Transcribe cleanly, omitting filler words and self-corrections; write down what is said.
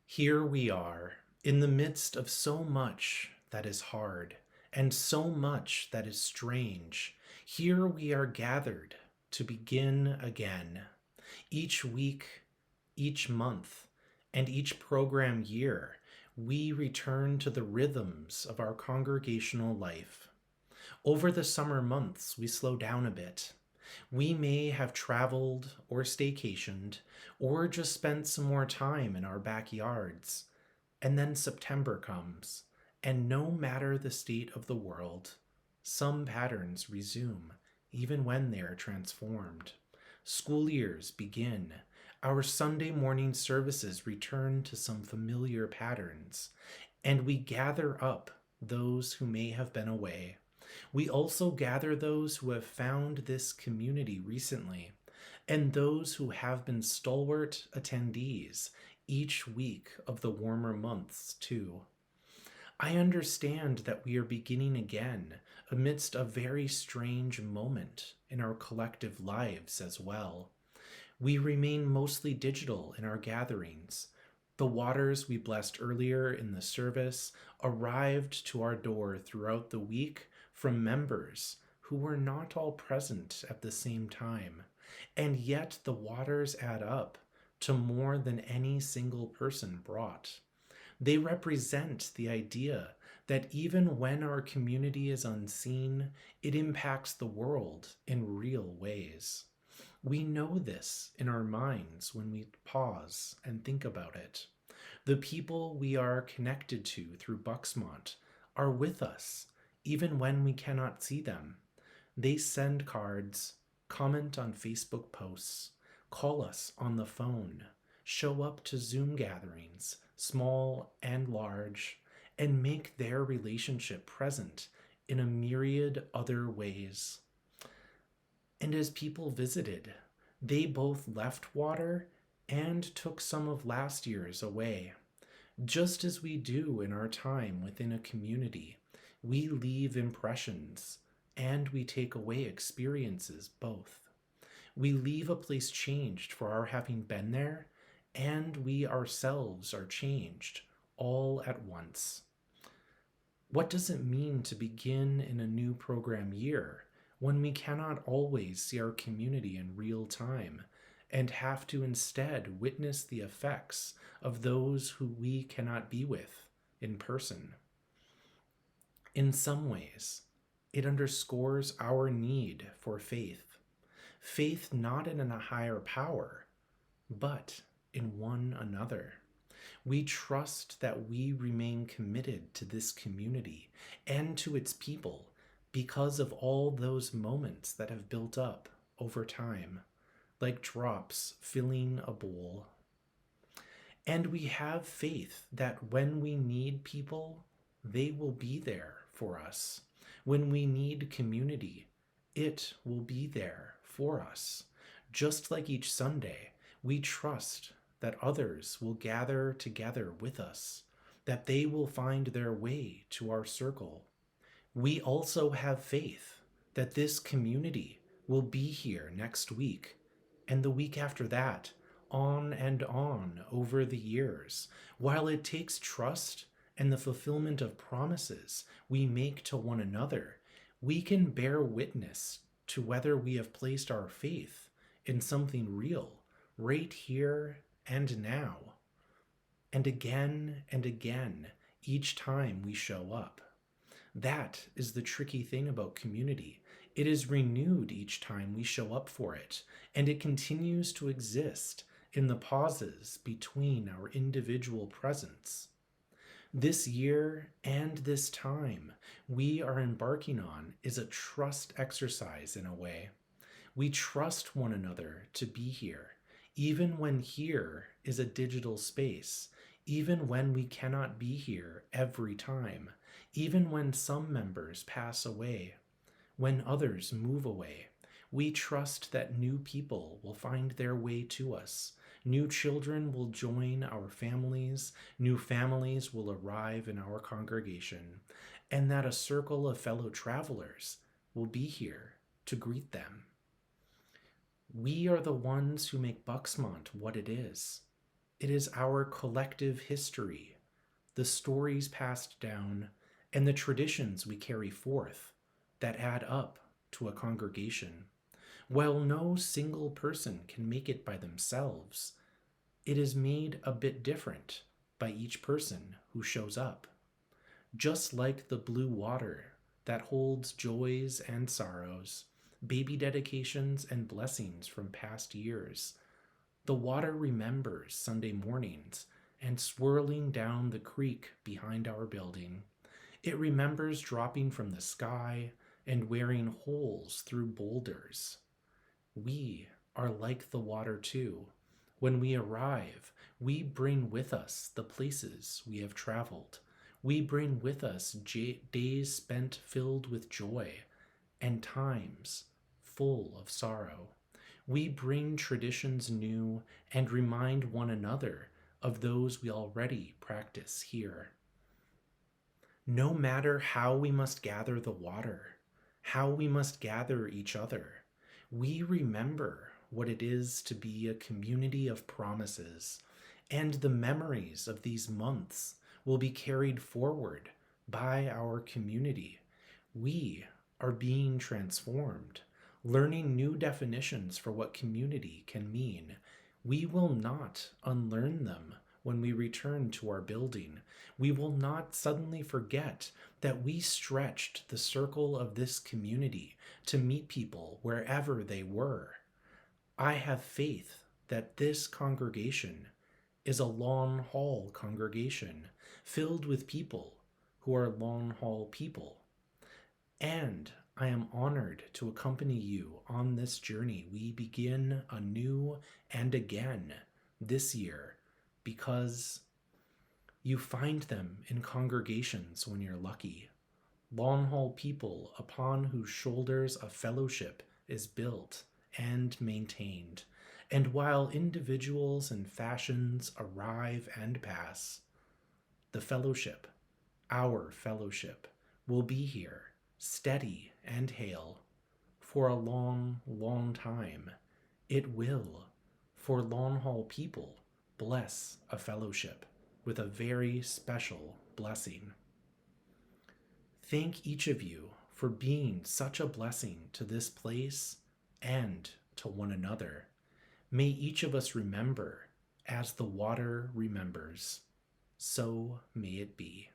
Here we are, in the midst of so much that is hard and so much that is strange. Here we are gathered to begin again. Each week, each month, and each program year, we return to the rhythms of our congregational life. Over the summer months, we slow down a bit. We may have traveled or staycationed or just spent some more time in our backyards. And then September comes, and no matter the state of the world, some patterns resume, even when they are transformed. School years begin. Our Sunday morning services return to some familiar patterns, and we gather up those who may have been away. We also gather those who have found this community recently, and those who have been stalwart attendees each week of the warmer months, too. I understand that we are beginning again amidst a very strange moment in our collective lives as well. We remain mostly digital in our gatherings. The waters we blessed earlier in the service arrived to our door throughout the week from members who were not all present at the same time. And yet the waters add up to more than any single person brought. They represent the idea that even when our community is unseen, it impacts the world in real ways. We know this in our minds when we pause and think about it. The people we are connected to through Bucksmont are with us even when we cannot see them. They send cards, comment on Facebook posts, call us on the phone, show up to Zoom gatherings, small and large, and make their relationship present in a myriad other ways. And as people visited, they both left water and took some of last year's away. Just as we do in our time within a community, we leave impressions and we take away experiences both. We leave a place changed for our having been there, and we ourselves are changed all at once. What does it mean to begin in a new program year when we cannot always see our community in real time and have to instead witness the effects of those who we cannot be with in person? In some ways, it underscores our need for faith. Faith not in a higher power, but in one another. We trust that we remain committed to this community and to its people because of all those moments that have built up over time, like drops filling a bowl. And we have faith that when we need people, they will be there for us. When we need community, it will be there for us. Just like each Sunday, we trust that others will gather together with us, that they will find their way to our circle. We also have faith that this community will be here next week and the week after that, on and on over the years. While it takes trust and the fulfillment of promises we make to one another, we can bear witness to whether we have placed our faith in something real right here and now, and again, each time we show up. That is the tricky thing about community. It is renewed each time we show up for it, and it continues to exist in the pauses between our individual presence. This year and this time we are embarking on is a trust exercise in a way. We trust one another to be here, even when here is a digital space, even when we cannot be here every time, even when some members pass away, when others move away. We trust that new people will find their way to us. New children will join our families. New families will arrive in our congregation. And that a circle of fellow travelers will be here to greet them. We are the ones who make Bucksmont what it is. It is our collective history, the stories passed down, and the traditions we carry forth that add up to a congregation. While no single person can make it by themselves, it is made a bit different by each person who shows up. Just like the blue water that holds joys and sorrows, baby dedications and blessings from past years, the water remembers Sunday mornings and swirling down the creek behind our building. It remembers dropping from the sky and wearing holes through boulders. We are like the water too. When we arrive, we bring with us the places we have traveled. We bring with us days spent filled with joy and times full of sorrow. We bring traditions new and remind one another of those we already practice here. No matter how we must gather the water, how we must gather each other, we remember what it is to be a community of promises, and the memories of these months will be carried forward by our community. We are being transformed, learning new definitions for what community can mean. We will not unlearn them when we return to our building. We will not suddenly forget that we stretched the circle of this community to meet people wherever they were. I have faith that this congregation is a long haul congregation filled with people who are long haul people. And I am honored to accompany you on this journey. We begin anew and again this year because you find them in congregations when you're lucky. Long haul people upon whose shoulders a fellowship is built and maintained. And while individuals and fashions arrive and pass, the fellowship, our fellowship, will be here, steady and hale, for a long, long time. It will, for long haul people, bless a fellowship with a very special blessing. Thank each of you for being such a blessing to this place and to one another. May each of us remember as the water remembers. So may it be.